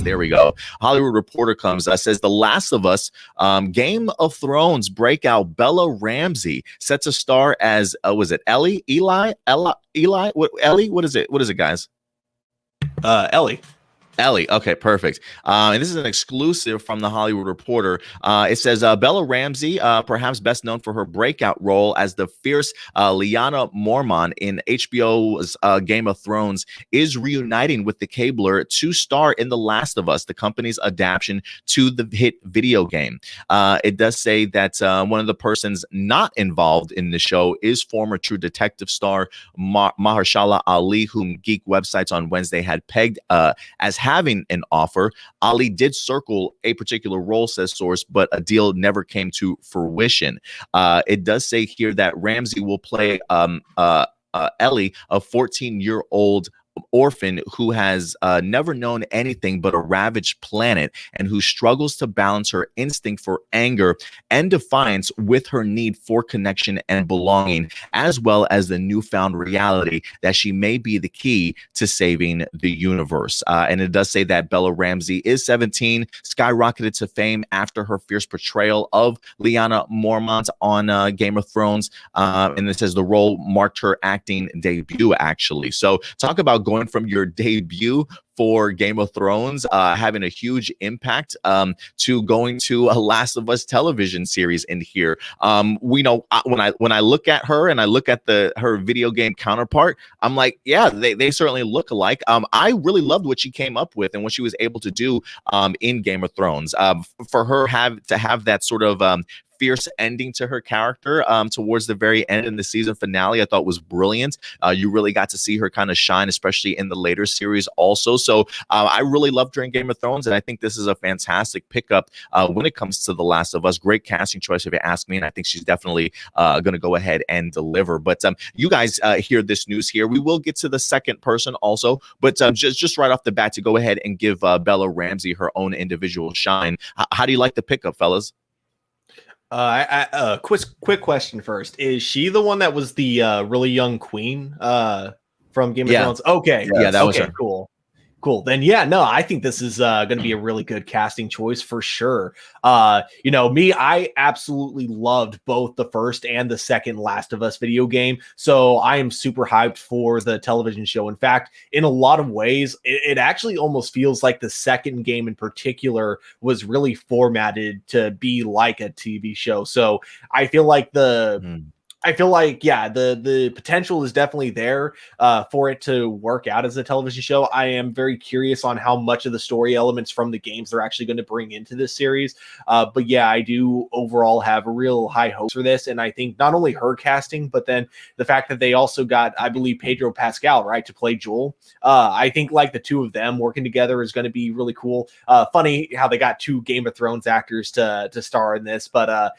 There we go. Hollywood Reporter comes, says The Last of Us, Game of Thrones breakout Bella Ramsey set to star as, was it Ellie? Eli? What, Ellie? What is it? What is it, guys? Ellie. Ellie. Okay, perfect. And this is an exclusive from the Hollywood Reporter. It says Bella Ramsey, perhaps best known for her breakout role as the fierce Lyanna Mormont in HBO's Game of Thrones, is reuniting with the cabler to star in The Last of Us, the company's adaptation to the hit video game. It does say that one of the persons not involved in the show is former True Detective star Mahershala Ali, whom geek websites on Wednesday had pegged as having an offer. Ali did circle a particular role, says source, but a deal never came to fruition. It does say here that Ramsey will play Ellie, a 14-year-old orphan who has never known anything but a ravaged planet and who struggles to balance her instinct for anger and defiance with her need for connection and belonging, as well as the newfound reality that she may be the key to saving the universe. And it does say that Bella Ramsey is 17, skyrocketed to fame after her fierce portrayal of Lyanna Mormont on Game of Thrones. And it says the role marked her acting debut, actually. So talk about going from your debut for Game of Thrones, having a huge impact, to going to a Last of Us television series in here. We know when I look at her and I look at her video game counterpart, I'm like, yeah, they certainly look alike. I really loved what she came up with and what she was able to do in Game of Thrones. For her to have that sort of fierce ending to her character towards the very end in the season finale, I thought was brilliant. You really got to see her kind of shine, especially in the later series also. So I really loved her in Game of Thrones, and I think this is a fantastic pickup when it comes to The Last of Us. Great casting choice if you ask me, and I think she's definitely going to go ahead and deliver. But you guys hear this news here. We will get to the second person also, but just right off the bat to go ahead and give Bella Ramsey her own individual shine. How do you like the pickup, fellas? Quick question first. Is she the one that was the really young queen from Game of Thrones? Okay. Yeah, that was her. Cool. Then, yeah, no, I think this is going to be a really good casting choice for sure. Me, I absolutely loved both the first and the second Last of Us video game. So I am super hyped for the television show. In fact, in a lot of ways, it actually almost feels like the second game in particular was really formatted to be like a TV show. So I feel like the potential is definitely there for it to work out as a television show. I am very curious on how much of the story elements from the games they're actually going to bring into this series. But yeah, I do overall have a real high hopes for this. And I think not only her casting, but then the fact that they also got, I believe, Pedro Pascal, right, to play Joel. I think like the two of them working together is going to be really cool. Funny how they got two Game of Thrones actors to star in this, but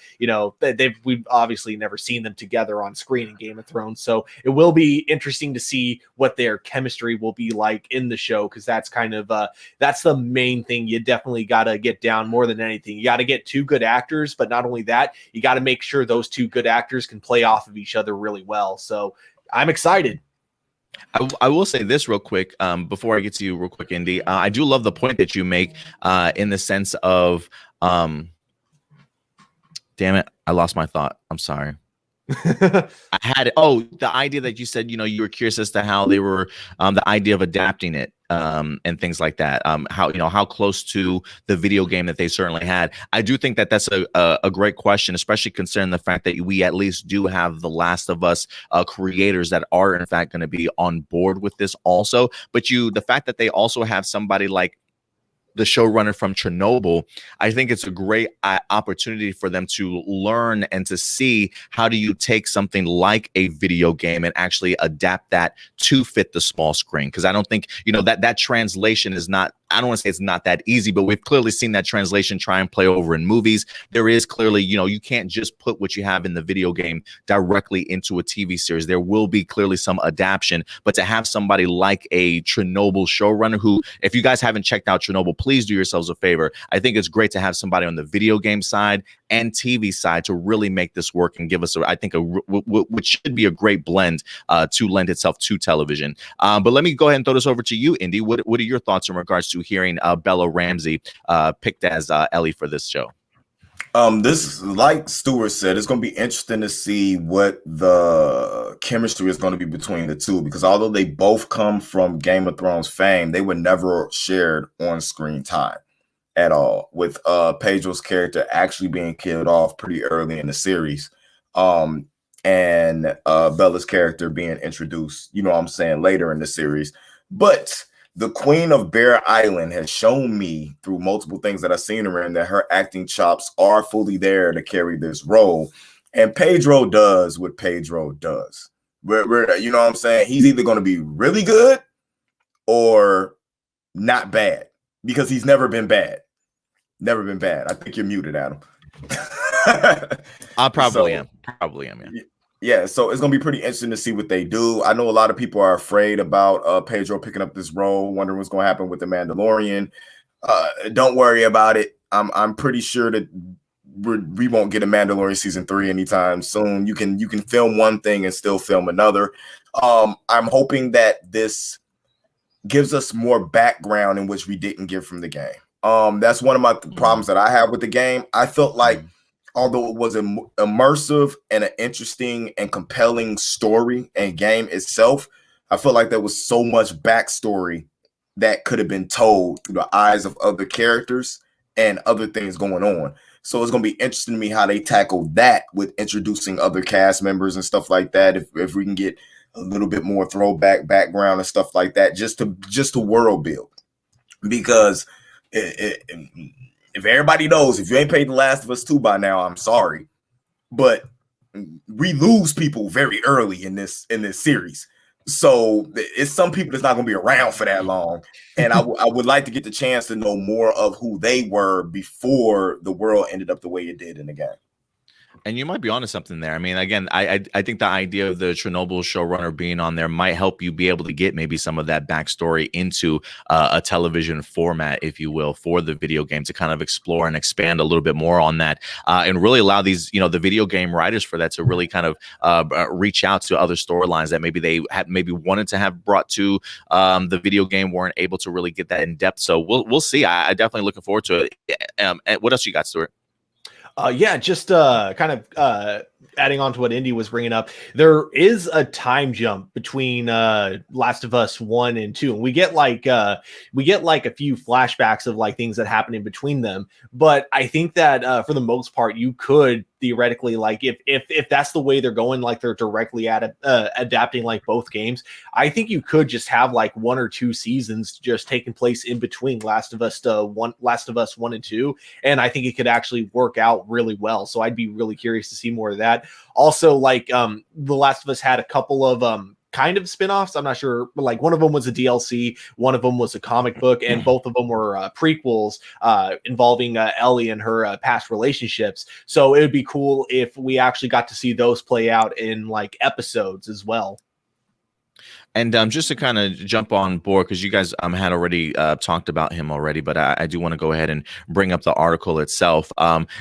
we've obviously never seen them together on screen in Game of Thrones, so it will be interesting to see what their chemistry will be like in the show, because that's kind of that's the main thing you definitely got to get down more than anything. You got to get two good actors, but not only that, you got to make sure those two good actors can play off of each other really well. So I'm excited. I will say this real quick before I get to you real quick, Indy. I do love the point that you make in the sense of damn it, I lost my thought. I'm sorry. I had it. Oh, the idea that you said, you were curious as to how they were, the idea of adapting it, and things like that. How close to the video game that they certainly had. I do think that that's a great question, especially considering the fact that we at least do have the Last of Us creators that are in fact going to be on board with this also. But the fact that they also have somebody like the showrunner from Chernobyl, I think it's a great opportunity for them to learn and to see how do you take something like a video game and actually adapt that to fit the small screen. Because I don't think, that translation is not, I don't want to say it's not that easy, but we've clearly seen that translation try and play over in movies. There is clearly, you can't just put what you have in the video game directly into a TV series. There will be clearly some adaptation, but to have somebody like a Chernobyl showrunner who, if you guys haven't checked out Chernobyl, please do yourselves a favor. I think it's great to have somebody on the video game side and TV side to really make this work and give us, which should be a great blend to lend itself to television. But let me go ahead and throw this over to you, Indy. What are your thoughts in regards to to hearing Bella Ramsey picked as Ellie for this show? This, like Stuart said, it's going to be interesting to see what the chemistry is going to be between the two, because although they both come from Game of Thrones fame, they were never shared on-screen time at all, with Pedro's character actually being killed off pretty early in the series, and Bella's character being introduced, you know what I'm saying, later in the series. But the Queen of Bear Island has shown me through multiple things that I've seen her in that her acting chops are fully there to carry this role. And Pedro does what Pedro does. You know what I'm saying? He's either going to be really good or not bad, because he's never been bad. Never been bad. I think you're muted, Adam. I probably am. Probably am, yeah. Yeah, so it's going to be pretty interesting to see what they do. I know a lot of people are afraid about Pedro picking up this role, wondering what's going to happen with the Mandalorian. Don't worry about it. I'm pretty sure that we won't get a Mandalorian season 3 anytime soon. You can film one thing and still film another. I'm hoping that this gives us more background in which we didn't get from the game. That's one of my problems that I have with the game. I felt like, although it was an immersive and an interesting and compelling story and game itself, I feel like there was so much backstory that could have been told through the eyes of other characters and other things going on. So it's going to be interesting to me how they tackle that with introducing other cast members and stuff like that. If we can get a little bit more throwback background and stuff like that, just to world build, because if everybody knows, if you ain't played The Last of Us 2 by now, I'm sorry, but we lose people very early in this series. So it's some people that's not going to be around for that long. And I would like to get the chance to know more of who they were before the world ended up the way it did in the game. And you might be onto something there. I mean, again, I think the idea of the Chernobyl showrunner being on there might help you be able to get maybe some of that backstory into a television format, if you will, for the video game, to kind of explore and expand a little bit more on that, and really allow these, the video game writers for that to really kind of reach out to other storylines that maybe they had wanted to have brought to the video game, weren't able to really get that in depth. So we'll see. I definitely looking forward to it. What else you got, Stuart? Just kind of adding on to what Indy was bringing up, there is a time jump between Last of Us 1 and 2, and we get like a few flashbacks of like things that happen in between them. But I think that for the most part, you could theoretically, like if that's the way they're going, like they're directly adapting like both games, I think you could just have like 1 or 2 seasons just taking place in between Last of Us 1 and 2, and I think it could actually work out really well. So I'd be really curious to see more of that. Also, like The Last of Us had a couple of kind of spin-offs. I'm not sure, but like one of them was a DLC, one of them was a comic book, and both of them were prequels involving Ellie and her past relationships. So it would be cool if we actually got to see those play out in like episodes as well. And just to kind of jump on board, because you guys had already talked about him already, but I do want to go ahead and bring up the article itself.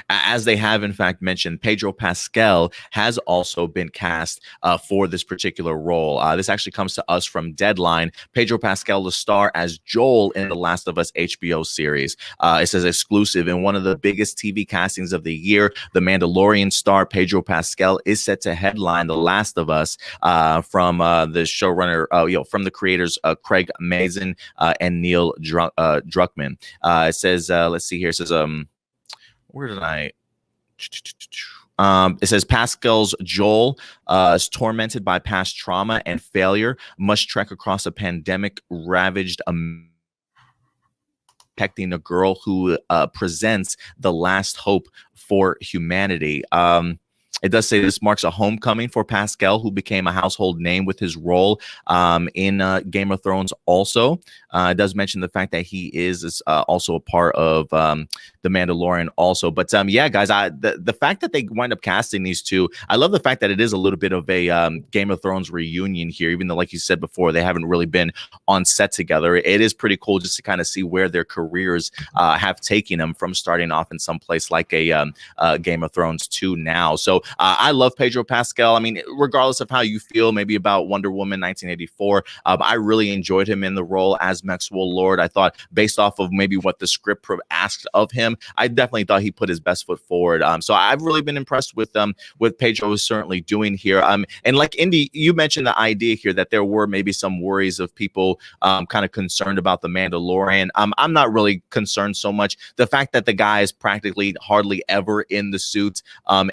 As they have, in fact, mentioned, Pedro Pascal has also been cast for this particular role. This actually comes to us from Deadline. Pedro Pascal will star as Joel in the Last of Us HBO series. It says exclusive. In one of the biggest TV castings of the year, the Mandalorian star Pedro Pascal is set to headline The Last of Us from the showrunner, from the creators Craig Mazin and Neil Druckmann. It says, let's see here. It says, where did I? It says Pascal's Joel is tormented by past trauma and failure, must trek across a pandemic ravaged protecting a girl who presents the last hope for humanity. It does say this marks a homecoming for Pascal, who became a household name with his role in Game of Thrones also. It does mention the fact that he is also a part of The Mandalorian also. But yeah, guys, the fact that they wind up casting these two, I love the fact that it is a little bit of a Game of Thrones reunion here, even though, like you said before, they haven't really been on set together. It is pretty cool just to kind of see where their careers have taken them from starting off in some place like a Game of Thrones to now. So So I love Pedro Pascal. I mean, regardless of how you feel maybe about Wonder Woman 1984, I really enjoyed him in the role as Maxwell Lord. I thought based off of maybe what the script asked of him, I definitely thought he put his best foot forward. So I've really been impressed with Pedro is certainly doing here. And like Indy, you mentioned the idea here that there were maybe some worries of people kind of concerned about the Mandalorian. I'm not really concerned so much. The fact that the guy is practically hardly ever in the suit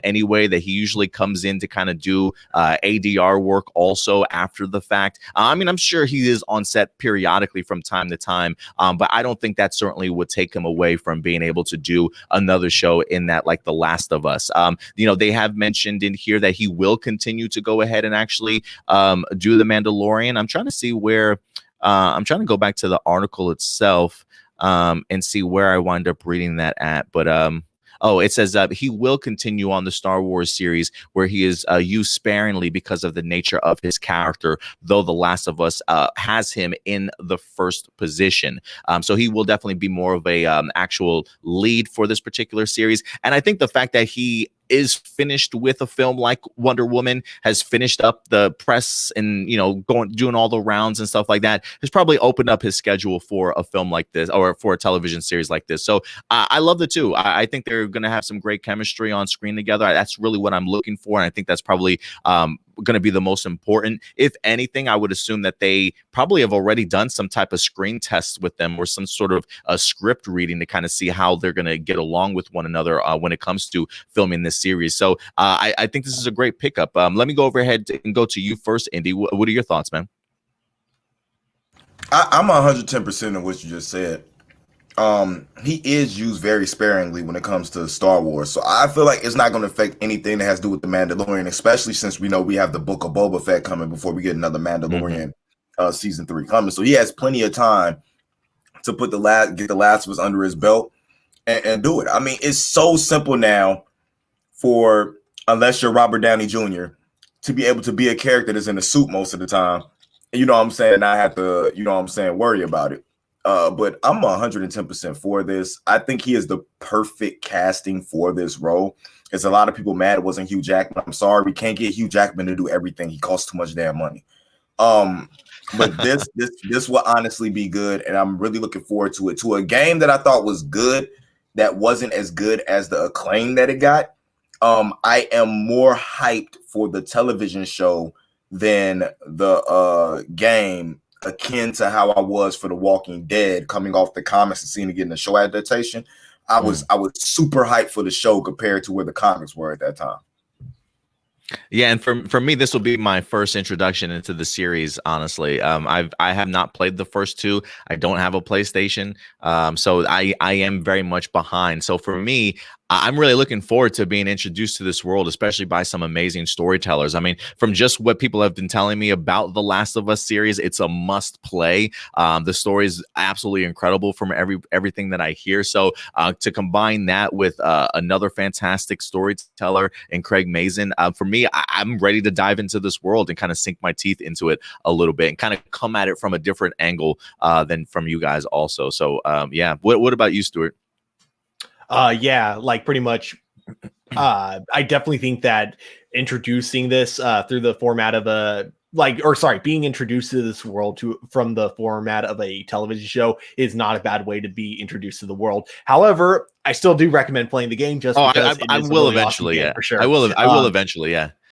anyway, that he usually comes in to kind of do ADR work also after the fact. I mean, I'm sure he is on set periodically from time to time, but I don't think that certainly would take him away from being able to do another show in that, like The Last of Us. They have mentioned in here that he will continue to go ahead and actually do The Mandalorian. I'm trying to see where I'm trying to go back to the article itself and see where I wind up reading that at. But it says he will continue on the Star Wars series where he is used sparingly because of the nature of his character, though The Last of Us has him in the first position. So he will definitely be more of a actual lead for this particular series. And I think the fact that he is finished with a film like Wonder Woman, has finished up the press and, doing all the rounds and stuff like that, has probably opened up his schedule for a film like this or for a television series like this. So I love the two. I think they're going to have some great chemistry on screen together. That's really what I'm looking for. And I think that's probably going to be the most important. If anything, I would assume that they probably have already done some type of screen tests with them or some sort of a script reading to kind of see how they're going to get along with one another when it comes to filming this series. So I think this is a great pickup. Let me go overhead and go to you first, Indy. What are your thoughts, man? I'm 110% of what you just said. He is used very sparingly when it comes to Star Wars, so I feel like it's not going to affect anything that has to do with the Mandalorian, especially since we know we have the Book of Boba Fett coming before we get another Mandalorian season 3 coming. So he has plenty of time to get the Last of Us under his belt and do it. I mean, it's so simple now for, unless you're Robert Downey Jr., to be able to be a character that's in a suit most of the time. You know what I'm saying? Not have to, worry about it. But I'm 110% for this. I think he is the perfect casting for this role. There's a lot of people mad it wasn't Hugh Jackman. I'm sorry, we can't get Hugh Jackman to do everything. He costs too much damn money. But this will honestly be good, and I'm really looking forward to it. To a game that I thought was good, that wasn't as good as the acclaim that it got. I am more hyped for the television show than the game, akin to how I was for The Walking Dead, coming off the comics and seeing it getting a show adaptation. I was super hyped for the show compared to where the comics were at that time. Yeah, and for me, this will be my first introduction into the series. Honestly, I have not played the first two. I don't have a PlayStation, so I am very much behind. So for me, I'm really looking forward to being introduced to this world, especially by some amazing storytellers. I mean, from just what people have been telling me about the Last of Us series, it's a must play. The story is absolutely incredible from everything that I hear. So to combine that with another fantastic storyteller and Craig Mazin, for me, I'm ready to dive into this world and kind of sink my teeth into it a little bit and kind of come at it from a different angle than from you guys also. So yeah, what about you, Stuart? Yeah, like pretty much. I definitely think that introducing this through the format of being introduced to this world from the format of a television show is not a bad way to be introduced to the world. However, I still do recommend playing the game just because I will eventually, yeah, for sure. I will eventually, yeah.